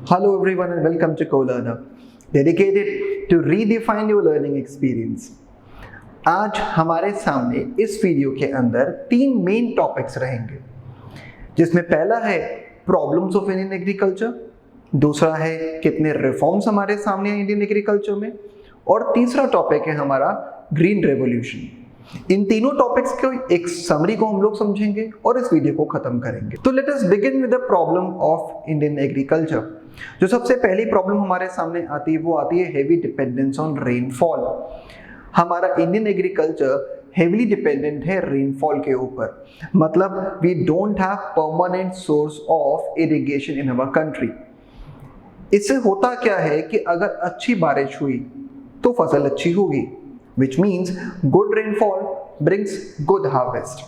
Hello everyone and welcome to CoLearner, dedicated to redefine your learning experience. आज हमारे सामने इस वीडियो के अंदर 3 मेन टॉपिक्स रहेंगे, जिसमें पहला है प्रॉब्लम्स ऑफ इंडियन एग्रीकल्चर, दूसरा है कितने रिफॉर्म्स हमारे सामने हैं इंडियन एग्रीकल्चर में, और तीसरा टॉपिक है हमारा ग्रीन रेवोल्यूशन। इन तीनों टॉपिक्स को एक समरी को हम लोग समझेंगे और इस वीडियो को खत्म करेंगे। तो let us begin with the problem of Indian agriculture. जो सबसे पहली प्रॉब्लम हमारे सामने आती है वो आती है हेवी डिपेंडेंस ऑन रेनफॉल। हमारा इंडियन एग्रीकल्चर हेवीली डिपेंडेंट है रेनफॉल के ऊपर, मतलब we don't have permanent source of irrigation in our country. इससे होता क्या है कि अगर अच्छी बारिश हुई तो फसल अच्छी होगी, which means good rainfall brings good harvest।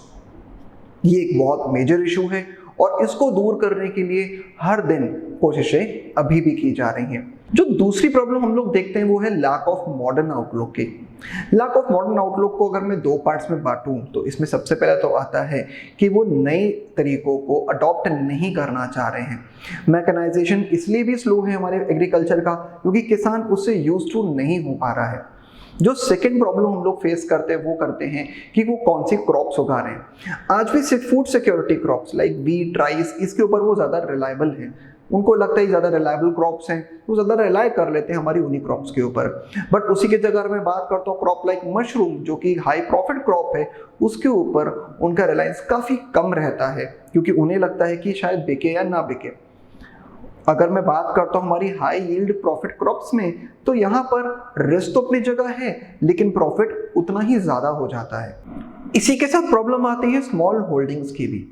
ये एक बहुत मेजर इशू है और इसको दूर करने के लिए हर दिन कोशिशें अभी भी की जा रही हैं। जो दूसरी प्रॉब्लम हम लोग देखते हैं वो है लैक ऑफ मॉडर्न आउटलुक की। लैक ऑफ मॉडर्न आउटलुक को अगर मैं 2 पार्ट्स में बांटूं तो इसमें सबसे पहला तो आता है कि वो नए तरीकों को अडॉप्ट नहीं करना चाह रहे हैं। मैकेनाइजेशन इसलिए भी स्लो है हमारे एग्रीकल्चर का क्योंकि किसान उससे यूज टू नहीं हो पा रहा है। जो सेकेंड प्रॉब्लम हम लोग फेस करते हैं वो करते हैं कि वो कौन सी क्रॉप्स उगा रहे हैं। आज भी food security crops like wheat, rice, इसके ऊपर वो ज़्यादा रिलायबल है। उनको लगता है ज़्यादा रिलायबल क्रॉप्स हैं, वो ज़्यादा रिलाय कर लेते हैं हमारी उन्हीं क्रॉप्स के ऊपर। बट उसी की जगह मैं बात करता हूँ क्रॉप लाइक मशरूम, जो कि हाई प्रॉफिट क्रॉप है, उसके ऊपर उनका रिलायंस काफ़ी कम रहता है क्योंकि उन्हें लगता है कि शायद बिके या ना बिके। अगर मैं बात करता हूँ हमारी हाई यील्ड प्रॉफिट क्रॉप्स में, तो यहाँ पर रिस्क तो अपनी जगह है लेकिन प्रॉफिट उतना ही ज़्यादा हो जाता है। इसी के साथ प्रॉब्लम आती है स्मॉल होल्डिंग्स की भी।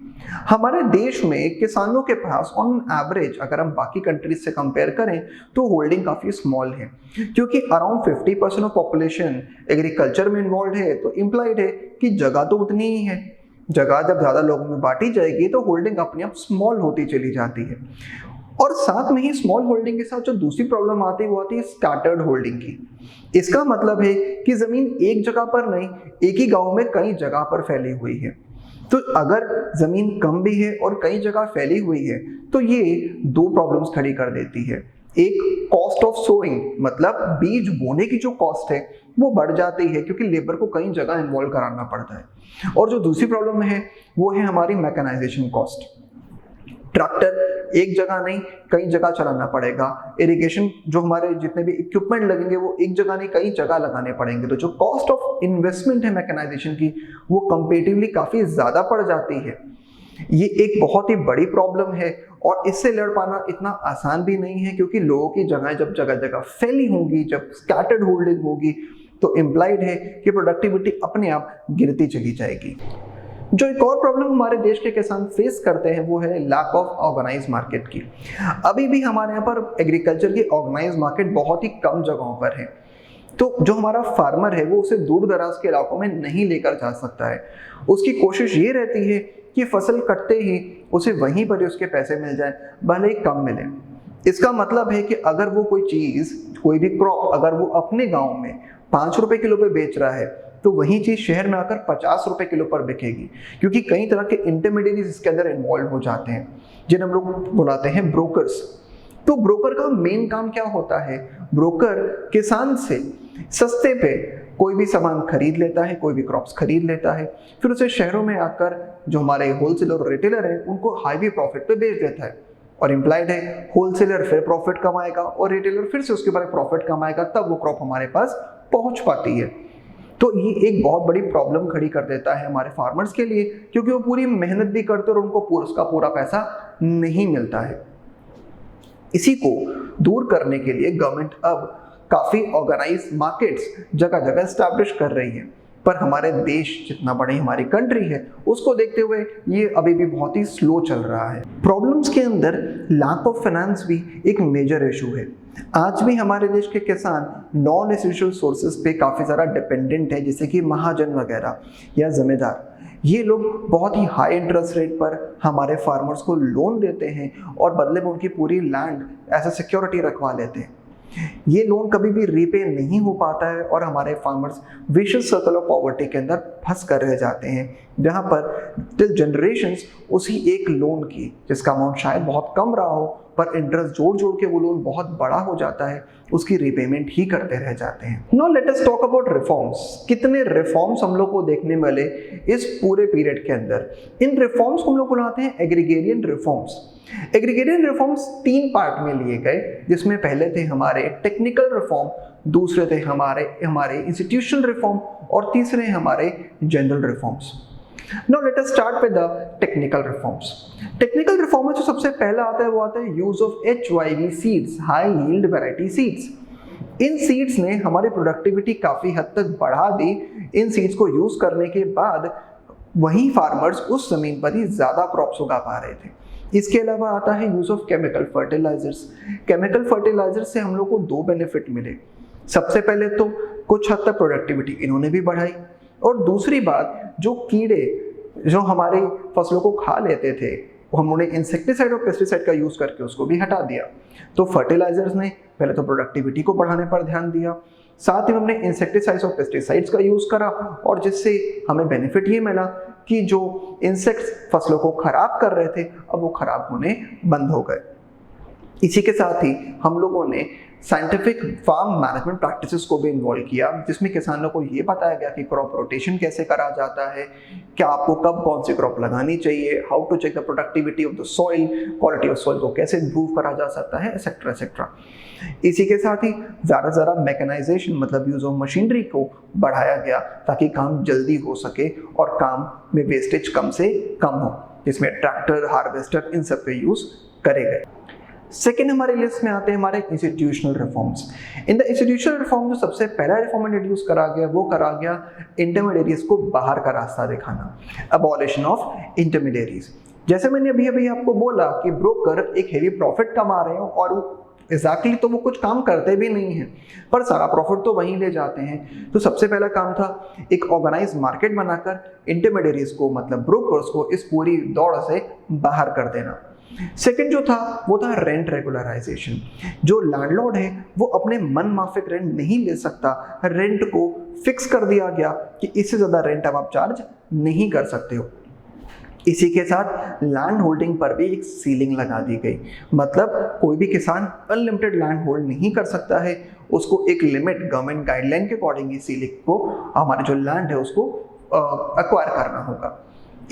हमारे देश में किसानों के पास ऑन एवरेज अगर हम बाकी कंट्रीज से कंपेयर करें तो होल्डिंग काफ़ी स्मॉल है, क्योंकि अराउंड 50% ऑफ पॉपुलेशन एग्रीकल्चर में इन्वॉल्व है, तो इम्प्लाइड है कि जगह तो उतनी ही है। जगह जब ज़्यादा लोगों में बांटी जाएगी तो होल्डिंग अपने आप स्मॉल होती चली जाती है। और साथ में ही स्मॉल होल्डिंग के साथ जो दूसरी प्रॉब्लम आती है वो आती है स्कैटर्ड होल्डिंग की। इसका मतलब है कि जमीन एक जगह पर नहीं, एक ही गांव में कई जगह पर फैली हुई है। तो अगर जमीन कम भी है और कई जगह फैली हुई है तो ये 2 प्रॉब्लम्स खड़ी कर देती है। एक कॉस्ट ऑफ सोइंग, मतलब बीज बोने की जो कॉस्ट है वो बढ़ जाती है क्योंकि लेबर को कई जगह इन्वॉल्व कराना पड़ता है। और जो दूसरी प्रॉब्लम है वो है हमारी मैकेनाइजेशन कॉस्ट। ट्रैक्टर एक जगह नहीं कई जगह चलाना पड़ेगा। इरिगेशन जो हमारे जितने भी इक्विपमेंट लगेंगे वो एक जगह नहीं कई जगह लगाने पड़ेंगे। तो जो कॉस्ट ऑफ इन्वेस्टमेंट है मैकेनाइजेशन की वो कंपैरेटिवली काफ़ी ज़्यादा पड़ जाती है। ये एक बहुत ही बड़ी प्रॉब्लम है और इससे लड़ पाना इतना आसान भी नहीं है, क्योंकि लोगों की जगह जब जगह जगह फैली होंगी, जब स्कैटर्ड होल्डिंग होगी, तो इम्प्लाइड है कि प्रोडक्टिविटी अपने आप गिरती चली जाएगी। जो एक और प्रॉब्लम हमारे देश के किसान फेस करते हैं वो है लैक ऑफ ऑर्गेनाइज मार्केट की। अभी भी हमारे यहाँ पर एग्रीकल्चर की ऑर्गेनाइज मार्केट बहुत ही कम जगहों पर है। तो जो हमारा फार्मर है वो उसे दूर दराज के इलाकों में नहीं लेकर जा सकता है। उसकी कोशिश ये रहती है कि फसल कटते ही उसे वहीं पर ही उसके पैसे मिल जाए, भले ही कम मिले। इसका मतलब है कि अगर वो कोई चीज़, कोई भी क्रॉप अगर वो अपने गाँव में 5 रुपए किलो पे बेच रहा है तो वही चीज़ शहर में आकर 50 रुपए किलो पर बिकेगी, क्योंकि कई तरह के इंटरमीडिएट्स इसके अंदर इन्वॉल्व हो जाते हैं जिन्हें हम लोग बुलाते हैं ब्रोकर्स। तो ब्रोकर का मेन काम क्या होता है? ब्रोकर किसान से सस्ते पे कोई भी सामान खरीद लेता है, कोई भी क्रॉप्स खरीद लेता है, फिर उसे शहरों में आकर जो हमारे होलसेलर और रिटेलर हैं उनको हाई प्रॉफिट पे बेच देता है। और इम्प्लाइड है होलसेलर फिर प्रॉफिट कमाएगा और रिटेलर फिर से उसके ऊपर प्रॉफिट कमाएगा, तब वो क्रॉप हमारे पास पहुंच पाती है। तो ये एक बहुत बड़ी प्रॉब्लम खड़ी कर देता है हमारे फार्मर्स के लिए, क्योंकि वो पूरी मेहनत भी करते और उनको उसका पूरा पैसा नहीं मिलता है। इसी को दूर करने के लिए गवर्नमेंट अब काफ़ी ऑर्गेनाइज मार्केट्स जगह जगह एस्टैब्लिश कर रही है, पर हमारे देश जितना बड़ी हमारी कंट्री है उसको देखते हुए ये अभी भी बहुत ही स्लो चल रहा है। प्रॉब्लम्स के अंदर लैक ऑफ फाइनेंस भी एक मेजर इशू है। आज भी हमारे देश के किसान नॉन एसेंशियल सोर्सेज पे काफ़ी ज़्यादा डिपेंडेंट है, जैसे कि महाजन वगैरह या जमींदार। ये लोग बहुत ही हाई इंटरेस्ट रेट पर हमारे फार्मर्स को लोन देते हैं और बदले में उनकी पूरी लैंड एज ए सिक्योरिटी रखवा लेते हैं। ये लोन कभी भी रीपे नहीं हो पाता है और हमारे farmers vicious circle of poverty के अंदर फंस कर रह जाते हैं, जहां पर टिल जनरेशंस उसी एक लोन की, जिसका अमाउंट शायद बहुत कम रहा हो पर इंटरेस्ट जोड़ जोड़ के वो लोन बहुत बड़ा हो जाता है, उसकी रीपेमेंट ही करते रह जाते हैं। Now let us talk about reforms. कितने रिफॉर्म्स हम लोग को देखने मिले इस पूरे पीरियड के अंदर। इन रिफॉर्म्स को हम लोग बुलाते हैं agrarian reforms. Agrarian reforms 3 part में लिए गए, जिसमें पहले थे हमारे टेक्निकल रिफॉर्म, दूसरे थे हमारे इंस्टीट्यूशनल रिफॉर्म और तीसरे हमारे general reforms. Now let us start with the technical reforms. Technical reform में जो सबसे पहला आता है वो आता है use of HYV seeds, high yield variety seeds. In seeds ने हमारी प्रोडक्टिविटी काफ़ी हद तक बढ़ा दी। इन सीड्स को यूज़ करने के बाद वही फार्मर्स उस ज़मीन पर ही ज़्यादा क्रॉप्स उगा पा रहे थे। इसके अलावा आता है use of chemical fertilizers. Chemical fertilizers से हम लोग को 2 बेनिफिट मिले। सबसे पहले तो कुछ हद तक प्रोडक्टिविटी इन्होंने भी बढ़ाई, और दूसरी बात, जो कीड़े जो हमारी फसलों को खा लेते थे वो हमने इंसेक्टिसाइड और पेस्टिसाइड का यूज़ करके उसको भी हटा दिया। तो फर्टिलाइजर्स ने पहले तो प्रोडक्टिविटी को बढ़ाने पर ध्यान दिया, साथ ही हमने इंसेक्टिसाइड्स और पेस्टिसाइड्स का यूज़ करा, और जिससे हमें बेनिफिट ये मिला कि जो इंसेक्ट्स फसलों को खराब कर रहे थे अब वो खराब होने बंद हो गए। इसी के साथ ही हम लोगों ने साइंटिफिक फार्म मैनेजमेंट प्रैक्टिसेस को भी इन्वॉल्व किया, जिसमें किसानों को ये बताया गया कि क्रॉप रोटेशन कैसे करा जाता है, क्या आपको कब कौन सी क्रॉप लगानी चाहिए, how to check the productivity of the soil, quality of soil को कैसे इम्प्रूव करा जा सकता है, एक्सेट्रा एक्सेट्रा। इसी के साथ ही ज़्यादा से ज़्यादा मैकेनाइजेशन मतलब यूज ऑफ मशीनरी को बढ़ाया गया ताकि काम जल्दी हो सके और काम में वेस्टेज कम से कम हो, जिसमें ट्रैक्टर, हार्वेस्टर इन सब के यूज़ करे गए। सेकेंड हमारे लिस्ट में आते हैं हमारे institutional reforms. In the institutional reform जो सबसे पहला रिफॉर्म इंट्रोड्यूस करा गया वो करा गया इंटरमीडिएरीज को बाहर का रास्ता दिखाना, अबॉलिशन ऑफ इंटरमीडिएरीज। जैसे मैंने अभी आपको बोला कि ब्रोकर एक हेवी प्रॉफिट कमा रहे हो और एग्जैक्टली तो वो कुछ काम करते भी नहीं है पर सारा प्रॉफिट तो वहीं ले जाते हैं। तो सबसे पहला काम था एक ऑर्गेनाइज मार्केट बनाकर इंटरमीडिएरीज को मतलब ब्रोकर्स को इस पूरी दौड़ से बाहर कर देना। सेकंड जो था वो था रेंट रेगुलराइजेशन। जो लैंडलॉर्ड है वो अपने मन माफिक रेंट नहीं ले सकता, रेंट को फिक्स कर दिया गया कि इससे ज़्यादा रेंट अब आप चार्ज नहीं कर सकते हो। इसी के साथ लैंड होल्डिंग पर भी एक सीलिंग लगा दी गई, मतलब कोई भी किसान अनलिमिटेड लैंड होल्ड नहीं कर सकता है, उसको एक लिमिट गवर्नमेंट गाइडलाइन के अकॉर्डिंग ही सीलिंग को हमारे जो लैंड है उसको एक्वायर करना होगा।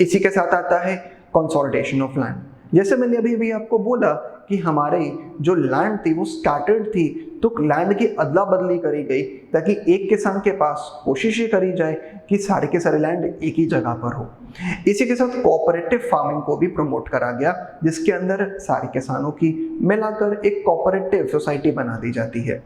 इसी के साथ आता है कंसोलिडेशन ऑफ लैंड। जैसे मैंने अभी आपको बोला कि हमारे जो लैंड थी वो स्कैटर्ड थी, तो लैंड की अदला बदली करी गई ताकि एक किसान के पास कोशिश ये करी जाए कि सारे के सारे लैंड एक ही जगह पर हो। इसी के साथ कोऑपरेटिव फार्मिंग को भी प्रमोट करा गया, जिसके अंदर सारे किसानों की मिलाकर एक कोऑपरेटिव सोसाइटी बना दी जाती है।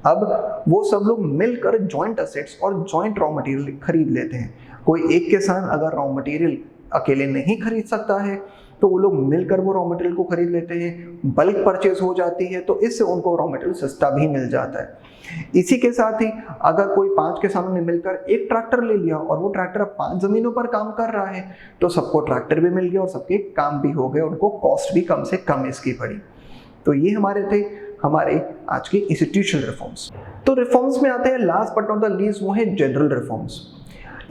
अब वो सब लोग मिलकर जॉइंट असेट्स और जॉइंट रॉ मटेरियल खरीद लेते हैं। कोई एक किसान अगर रॉ मटेरियल अकेले नहीं खरीद सकता है तो वो लोग मिलकर वो रॉ मटेरियल को खरीद लेते हैं, बल्क परचेज हो जाती है, तो इससे उनको रॉ मटेरियल सस्ता भी मिल जाता है। इसी के साथ ही अगर कोई 5 किसानों ने मिलकर एक ट्रैक्टर ले लिया और वो ट्रैक्टर अब 5 जमीनों पर काम कर रहा है तो सबको ट्रैक्टर भी मिल गया और सबके काम भी हो गए, उनको कॉस्ट भी कम से कम इसकी पड़ी। तो ये हमारे थे हमारे आज के इंस्टीट्यूशनल रिफॉर्म्स। तो रिफॉर्म्स में आते हैं last but not the least वो है जनरल रिफॉर्म्स।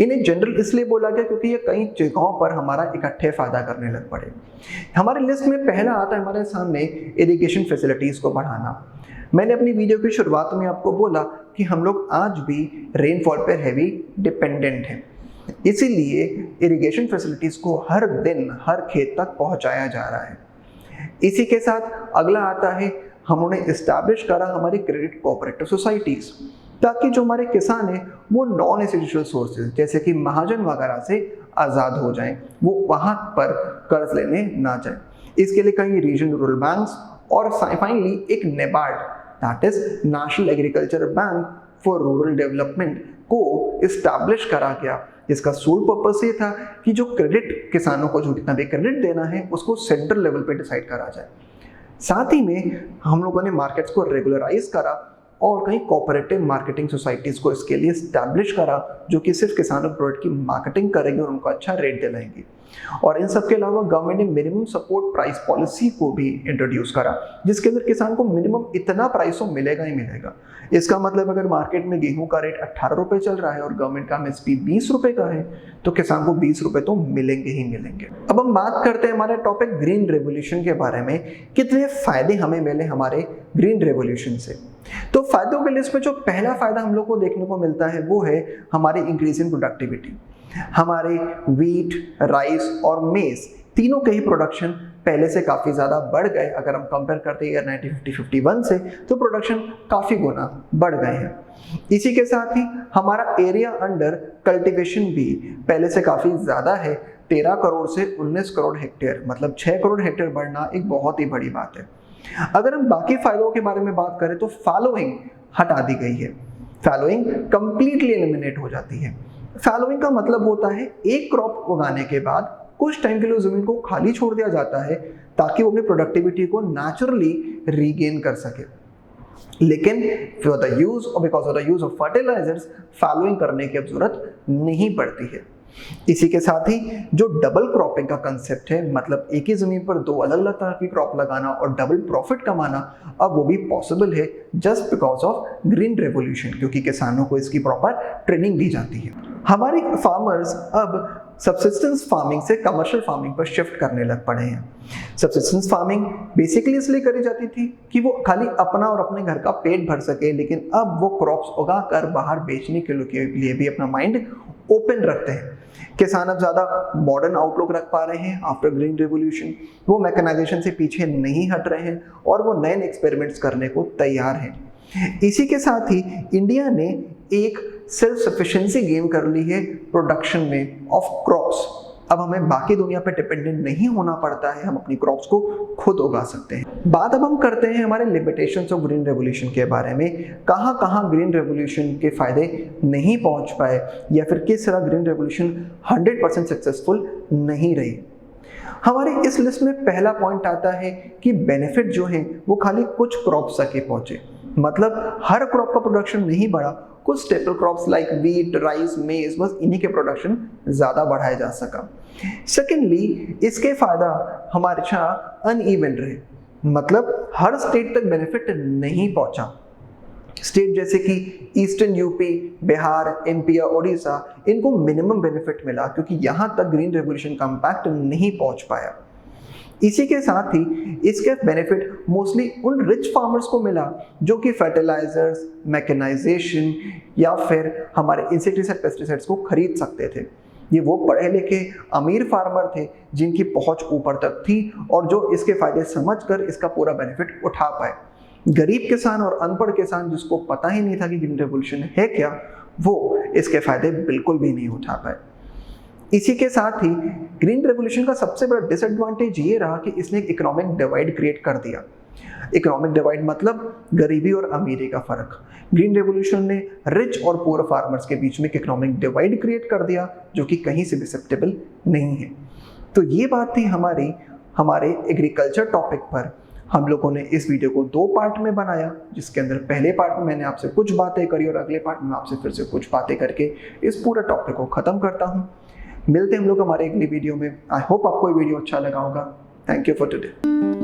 इन्हें जनरल इसलिए बोला गया क्योंकि ये कई जगहों पर हमारा इकट्ठे फायदा करने लग पड़े। हमारे लिस्ट में पहला आता है हमारे सामने इरिगेशन फैसिलिटीज को बढ़ाना। मैंने अपनी वीडियो की शुरुआत में आपको बोला कि हम लोग आज भी रेनफॉल पर हैवी डिपेंडेंट हैं, इसीलिए इरिगेशन फैसिलिटीज को हर दिन हर खेत तक पहुंचाया जा रहा है। इसी के साथ अगला आता है हमने इस्टेब्लिश करा हमारी क्रेडिट कोऑपरेटिव सोसाइटीज, ताकि जो हमारे किसान हैं वो नॉन इंस्टीट्यूशनल सोर्सेज जैसे कि महाजन वगैरह से आज़ाद हो जाएं, वो वहाँ पर कर्ज लेने ना जाएं। इसके लिए कई रीजनल रूरल बैंक्स और फाइनली एक NABARD that is National Agriculture Bank for Rural Development को इस्टेब्लिश करा गया, जिसका सोल पर्पस ये था कि जो क्रेडिट किसानों को जो कितना भी क्रेडिट देना है उसको सेंट्रल लेवल पे डिसाइड करा जाए। साथ ही में हम लोगों ने मार्केट्स को रेगुलराइज करा और कई कोऑपरेटिव मार्केटिंग सोसाइटीज को इसके लिए स्टैब्लिश करा जो कि सिर्फ किसानों प्रोडक्ट की मार्केटिंग करेंगे और उनको अच्छा रेट दिलाएंगे। और इन सब के अलावा गवर्नमेंट ने मिनिमम सपोर्ट प्राइस पॉलिसी को भी इंट्रोड्यूस करा, जिसके अंदर किसान को मिनिमम इतना प्राइस तो मिलेगा ही मिलेगा। इसका मतलब अगर मार्केट में गेहूं का रेट 18 रुपए चल रहा है और गवर्नमेंट का एमएसपी 20 रुपए का है, तो किसान को 20 रुपए तो मिलेंगे ही मिलेंगे। अब हम बात करते हैं हमारे टॉपिक ग्रीन रेवोल्यूशन के बारे में, कितने फायदे हमें मिले हमारे ग्रीन रेवोल्यूशन से। तो फायदों के लिस्ट में जो पहला फायदा हम लोग को देखने को मिलता है वो है हमारी इंक्रीज इन प्रोडक्टिविटी। हमारे व्हीट, राइस और मेज तीनों के ही प्रोडक्शन पहले से काफ़ी ज़्यादा बढ़ गए। अगर हम कंपेयर करते हैं ईयर 1950-51 से, तो प्रोडक्शन काफ़ी गुना बढ़ गए हैं। इसी के साथ ही हमारा एरिया अंडर कल्टीवेशन भी पहले से काफ़ी ज़्यादा है, 13 करोड़ से 19 करोड़ हेक्टेयर, मतलब 6 करोड़ हेक्टेयर बढ़ना एक बहुत ही बड़ी बात है। अगर हम बाकी फायदों के बारे में बात करें तो फॉलोइंग हटा दी गई है, फॉलोइंग कंप्लीटली एलिमिनेट हो जाती है। फॉलोइंग का मतलब होता है एक क्रॉप उगाने के बाद कुछ टाइम के लिए जमीन को खाली छोड़ दिया जाता है ताकि वो अपनी प्रोडक्टिविटी को नेचुरली रीगेन कर सके। लेकिन फॉर द यूज और because of the use of fertilizers following करने की अब जरूरत नहीं पड़ती है। इसी के साथ ही जो डबल क्रॉपिंग का कंसेप्ट है, मतलब एक ही जमीन पर दो अलग अलग तरह की क्रॉप लगाना और डबल प्रॉफिट कमाना, अब वो भी पॉसिबल है just because of green revolution, क्योंकि किसानों को इसकी प्रॉपर ट्रेनिंग दी जाती है। हमारे फार्मर्स अब सब्सिस्टेंस फार्मिंग से कमर्शियल फार्मिंग पर शिफ्ट करने लग पड़े हैं। सब्सिस्टेंस फार्मिंग बेसिकली इसलिए करी जाती थी कि वो खाली अपना और अपने घर का पेट भर सके, लेकिन अब वो क्रॉप्स उगाकर बाहर बेचने के लिए भी अपना माइंड ओपन रखते हैं। किसान अब ज़्यादा मॉडर्न आउटलुक रख पा रहे हैं आफ्टर ग्रीन रेवोल्यूशन, वो मैकेनाइजेशन से पीछे नहीं हट रहे हैं और वो नए एक्सपेरिमेंट्स करने को तैयार हैं। इसी के साथ ही इंडिया ने एक सेल्फ सफिशिएंसी गेन कर ली है प्रोडक्शन में ऑफ क्रॉप्स। अब हमें बाकी दुनिया पे डिपेंडेंट नहीं होना पड़ता है, हम अपनी क्रॉप्स को खुद उगा सकते हैं। बात अब हम करते हैं हमारे लिमिटेशंस ऑफ ग्रीन रेवोल्यूशन के बारे में, कहाँ कहाँ ग्रीन रेवोल्यूशन के फायदे नहीं पहुंच पाए या फिर किस तरह ग्रीन रेवोल्यूशन 100% सक्सेसफुल नहीं रही। हमारी इस लिस्ट में पहला पॉइंट आता है कि बेनिफिट जो है वो खाली कुछ क्रॉप्स तक ही पहुंचे, मतलब हर क्रॉप का प्रोडक्शन नहीं बढ़ा, कुछ staple crops like wheat, rice, मेज, बस इन्हीं के प्रोडक्शन ज़्यादा बढ़ाया जा सका। सेकेंडली, इसके फायदा हमारे यहाँ अनइवन रहे, मतलब हर स्टेट तक बेनिफिट नहीं पहुंचा। स्टेट जैसे कि ईस्टर्न यूपी, बिहार, एमपी या ओडिशा, इनको मिनिमम बेनिफिट मिला क्योंकि यहाँ तक ग्रीन रेवोल्यूशन का इम्पैक्ट नहीं पहुंच पाया। इसी के साथ ही इसके बेनिफिट मोस्टली उन रिच फार्मर्स को मिला जो कि फर्टिलाइजर्स, मैकेनाइजेशन या फिर हमारे इंसेक्टिसाइड, पेस्टिसाइड्स को खरीद सकते थे। ये वो पढ़े लिखे अमीर फार्मर थे जिनकी पहुंच ऊपर तक थी और जो इसके फायदे समझकर इसका पूरा बेनिफिट उठा पाए। गरीब किसान और अनपढ़ किसान जिसको पता ही नहीं था कि ग्रीन रेवोल्यूशन है क्या, वो इसके फायदे बिल्कुल भी नहीं उठा पाए। इसी के साथ ही ग्रीन रेवोल्यूशन का सबसे बड़ा डिसएडवांटेज ये रहा कि इसने एक इकोनॉमिक डिवाइड क्रिएट कर दिया। इकोनॉमिक डिवाइड मतलब गरीबी और अमीरी का फर्क। ग्रीन रेवोल्यूशन ने रिच और पुअर फार्मर्स के बीच में एक इकोनॉमिक डिवाइड क्रिएट कर दिया जो कि कहीं से भी एक्सेप्टेबल नहीं है। तो ये बात थी हमारे एग्रीकल्चर टॉपिक पर। हम लोगों ने इस वीडियो को 2 पार्ट में बनाया, जिसके अंदर पहले पार्ट में मैंने आपसे कुछ बातें करी और अगले पार्ट में आपसे फिर से कुछ बातें करके इस पूरे टॉपिक को खत्म करता हूँ। मिलते हैं हम लोग हमारे अगली वीडियो में। आई होप आपको ये वीडियो अच्छा लगा होगा। Thank you for today.